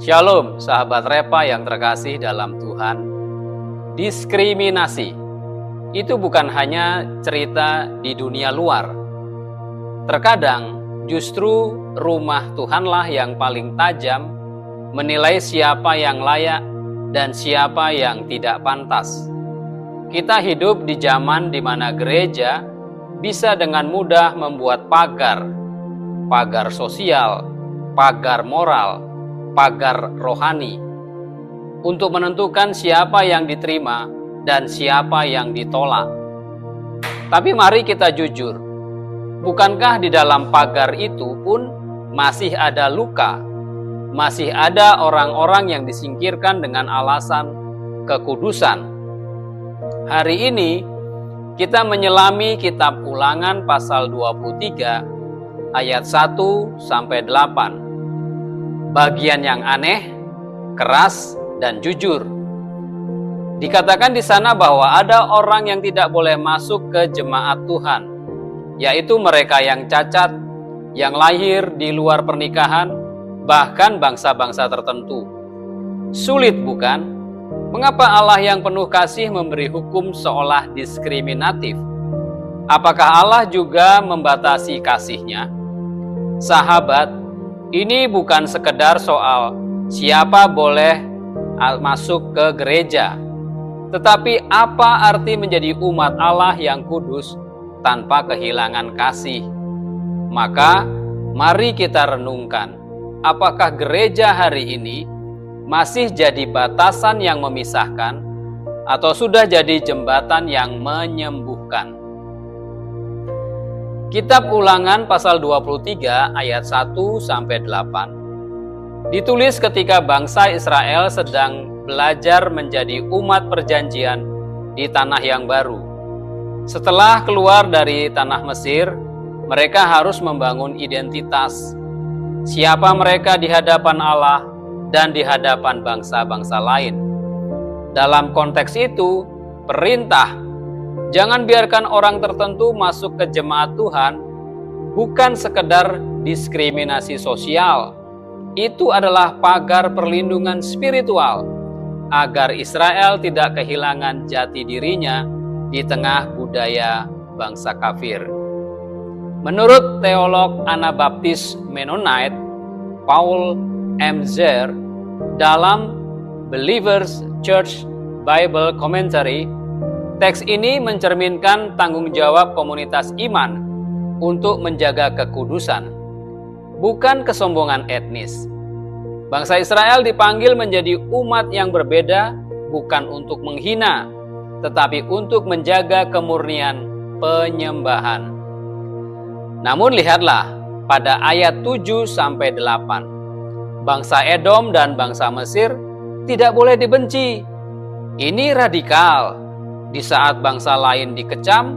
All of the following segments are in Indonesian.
Shalom sahabat Repa yang terkasih dalam Tuhan. Diskriminasi itu bukan hanya cerita di dunia luar. Terkadang justru rumah Tuhanlah yang paling tajam menilai siapa yang layak dan siapa yang tidak pantas. Kita hidup di zaman di mana gereja bisa dengan mudah membuat pagar sosial, pagar moral, pagar rohani, untuk menentukan siapa yang diterima dan siapa yang ditolak. Tapi mari kita jujur, bukankah di dalam pagar itu pun masih ada luka, masih ada orang-orang yang disingkirkan dengan alasan kekudusan? Hari ini kita menyelami kitab Ulangan pasal 23 ayat 1-8. Bagian yang aneh, keras, dan jujur. Dikatakan di sana bahwa ada orang yang tidak boleh masuk ke jemaat Tuhan, yaitu mereka yang cacat, yang lahir di luar pernikahan, bahkan bangsa-bangsa tertentu. Sulit bukan? Mengapa Allah yang penuh kasih memberi hukum seolah diskriminatif? Apakah Allah juga membatasi kasih-Nya? Sahabat, ini bukan sekedar soal siapa boleh masuk ke gereja, tetapi apa arti menjadi umat Allah yang kudus tanpa kehilangan kasih. Maka mari kita renungkan, apakah gereja hari ini masih jadi batasan yang memisahkan atau sudah jadi jembatan yang menyembuhkan? Kitab Ulangan pasal 23 ayat 1-8 ditulis ketika bangsa Israel sedang belajar menjadi umat perjanjian di tanah yang baru. Setelah keluar dari tanah Mesir, mereka harus membangun identitas. Siapa mereka di hadapan Allah dan di hadapan bangsa-bangsa lain. Dalam konteks itu, perintah jangan biarkan orang tertentu masuk ke jemaat Tuhan bukan sekedar diskriminasi sosial. Itu adalah pagar perlindungan spiritual agar Israel tidak kehilangan jati dirinya di tengah budaya bangsa kafir. Menurut teolog Anabaptis Mennonite Paul M. Zer dalam Believers Church Bible Commentary, teks ini mencerminkan tanggung jawab komunitas iman untuk menjaga kekudusan, bukan kesombongan etnis. Bangsa Israel dipanggil menjadi umat yang berbeda, bukan untuk menghina, tetapi untuk menjaga kemurnian penyembahan. Namun lihatlah pada ayat 7-8, bangsa Edom dan bangsa Mesir tidak boleh dibenci. Ini radikal. Di saat bangsa lain dikecam,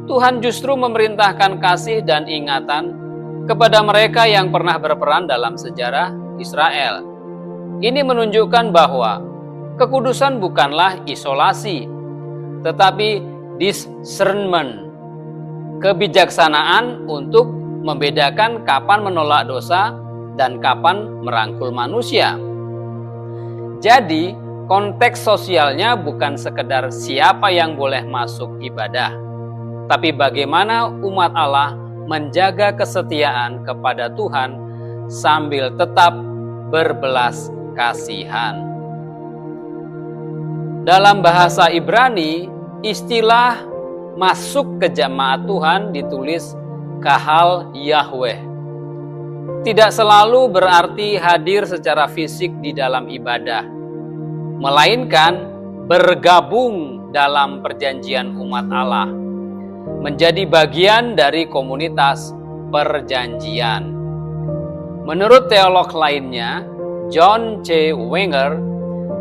Tuhan justru memerintahkan kasih dan ingatan kepada mereka yang pernah berperan dalam sejarah Israel. Ini menunjukkan bahwa kekudusan bukanlah isolasi, tetapi discernment, kebijaksanaan untuk membedakan kapan menolak dosa dan kapan merangkul manusia. Jadi, konteks sosialnya bukan sekedar siapa yang boleh masuk ibadah, tapi bagaimana umat Allah menjaga kesetiaan kepada Tuhan sambil tetap berbelas kasihan. Dalam bahasa Ibrani, istilah masuk ke jemaat Tuhan ditulis kahal Yahweh. Tidak selalu berarti hadir secara fisik di dalam ibadah, melainkan bergabung dalam perjanjian umat Allah, menjadi bagian dari komunitas perjanjian. Menurut teolog lainnya, John C. Wenger,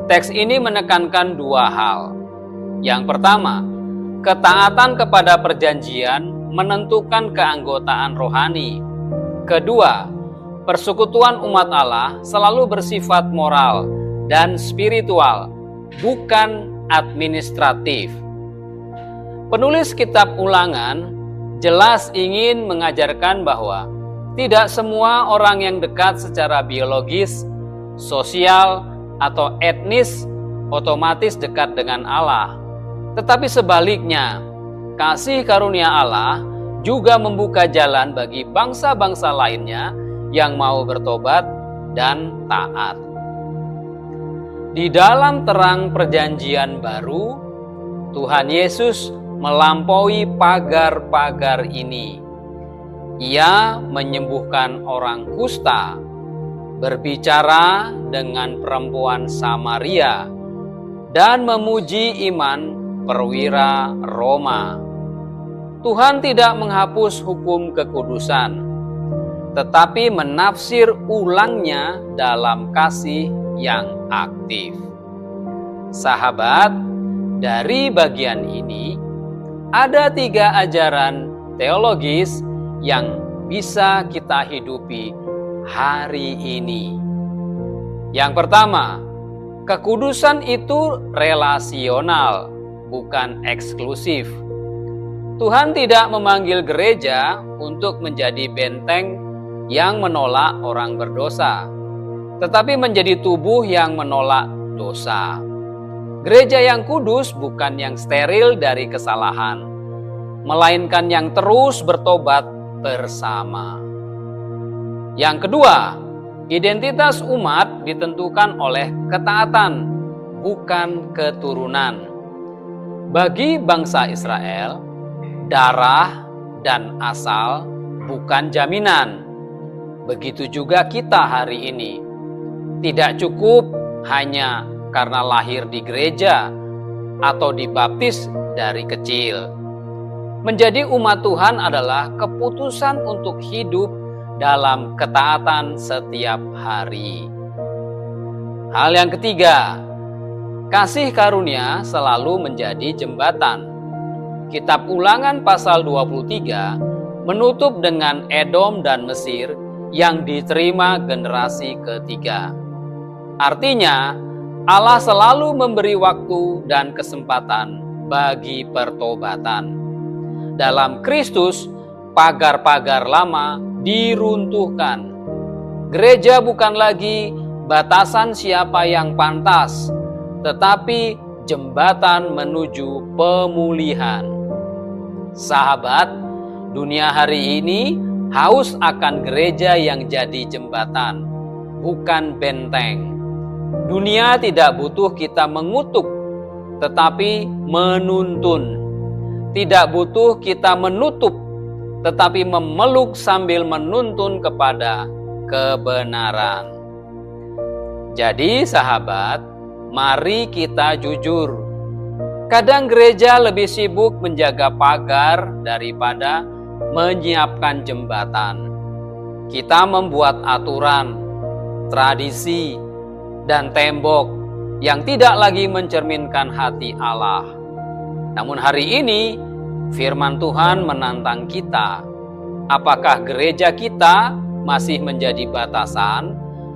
teks ini menekankan dua hal. Yang pertama, ketaatan kepada perjanjian menentukan keanggotaan rohani. Kedua, persekutuan umat Allah selalu bersifat moral dan spiritual, bukan administratif. Penulis kitab Ulangan jelas ingin mengajarkan bahwa tidak semua orang yang dekat secara biologis sosial, atau etnis otomatis dekat dengan Allah. Tetapi sebaliknya, kasih karunia Allah juga membuka jalan bagi bangsa-bangsa lainnya yang mau bertobat dan taat. Di dalam terang perjanjian baru, Tuhan Yesus melampaui pagar-pagar ini. Ia menyembuhkan orang kusta, berbicara dengan perempuan Samaria, dan memuji iman perwira Roma. Tuhan tidak menghapus hukum kekudusan, tetapi menafsir ulangnya dalam kasih yang aktif. Sahabat, dari bagian ini ada 3 ajaran teologis yang bisa kita hidupi hari ini. Yang pertama, kekudusan itu relasional, bukan eksklusif. Tuhan tidak memanggil gereja untuk menjadi benteng yang menolak orang berdosa, tetapi menjadi tubuh yang menolak dosa. Gereja yang kudus bukan yang steril dari kesalahan, melainkan yang terus bertobat bersama. Yang kedua, identitas umat ditentukan oleh ketaatan, bukan keturunan. Bagi bangsa Israel, darah dan asal bukan jaminan. Begitu juga kita hari ini. Tidak cukup hanya karena lahir di gereja atau dibaptis dari kecil. Menjadi umat Tuhan adalah keputusan untuk hidup dalam ketaatan setiap hari. Hal yang ketiga, kasih karunia selalu menjadi jembatan. Kitab Ulangan pasal 23 menutup dengan Edom dan Mesir yang diterima generasi ketiga. Artinya, Allah selalu memberi waktu dan kesempatan bagi pertobatan. Dalam Kristus, pagar-pagar lama diruntuhkan. Gereja bukan lagi batasan siapa yang pantas, tetapi jembatan menuju pemulihan. Sahabat, dunia hari ini haus akan gereja yang jadi jembatan, bukan benteng. Dunia tidak butuh kita mengutuk, tetapi menuntun. Tidak butuh kita menutup, tetapi memeluk sambil menuntun kepada kebenaran. Jadi sahabat, mari kita jujur. Kadang gereja lebih sibuk menjaga pagar daripada menyiapkan jembatan. Kita membuat aturan, tradisi, dan tembok yang tidak lagi mencerminkan hati Allah. Namun hari ini, firman Tuhan menantang kita. Apakah gereja kita masih menjadi batasan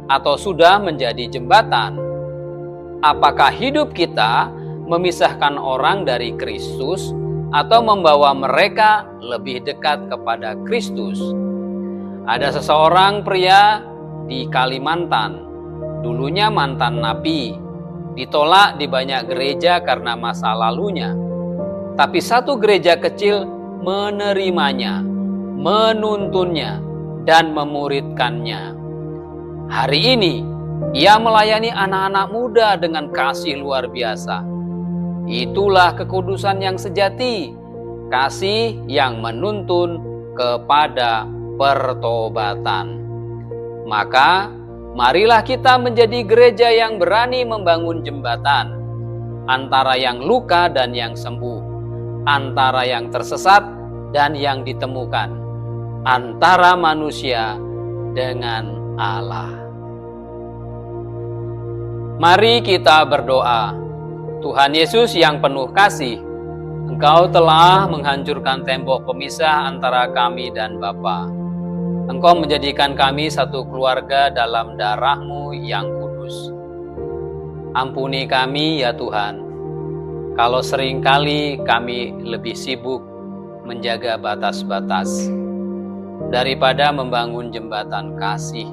atau sudah menjadi jembatan? Apakah hidup kita memisahkan orang dari Kristus atau membawa mereka lebih dekat kepada Kristus? Ada seseorang pria di Kalimantan, dulunya mantan nabi, ditolak di banyak gereja karena masa lalunya. Tapi satu gereja kecil menerimanya, menuntunnya, dan memuridkannya. Hari ini, ia melayani anak-anak muda dengan kasih luar biasa. Itulah kekudusan yang sejati, kasih yang menuntun kepada pertobatan. Maka, marilah kita menjadi gereja yang berani membangun jembatan antara yang luka dan yang sembuh, antara yang tersesat dan yang ditemukan, antara manusia dengan Allah. Mari kita berdoa. Tuhan Yesus yang penuh kasih, Engkau telah menghancurkan tembok pemisah antara kami dan Bapa. Engkau menjadikan kami satu keluarga dalam darah-Mu yang kudus. Ampuni kami ya Tuhan, kalau seringkali kami lebih sibuk menjaga batas-batas daripada membangun jembatan kasih.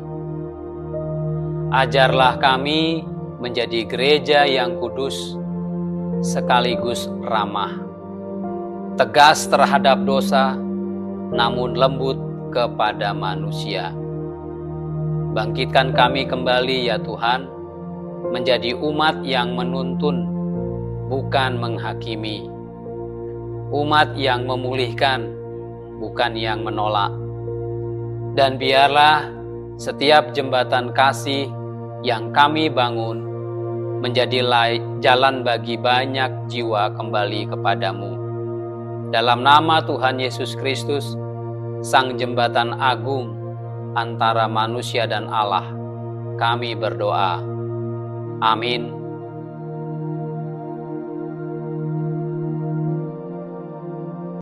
Ajarlah kami menjadi gereja yang kudus, sekaligus ramah, tegas terhadap dosa, namun lembut kepada manusia. Bangkitkan kami kembali ya Tuhan, menjadi umat yang menuntun, bukan menghakimi. Umat yang memulihkan, bukan yang menolak. Dan biarlah setiap jembatan kasih yang kami bangun menjadi jalan bagi banyak jiwa kembali kepadamu. Dalam nama Tuhan Yesus Kristus, Sang Jembatan Agung antara manusia dan Allah, kami berdoa. Amin.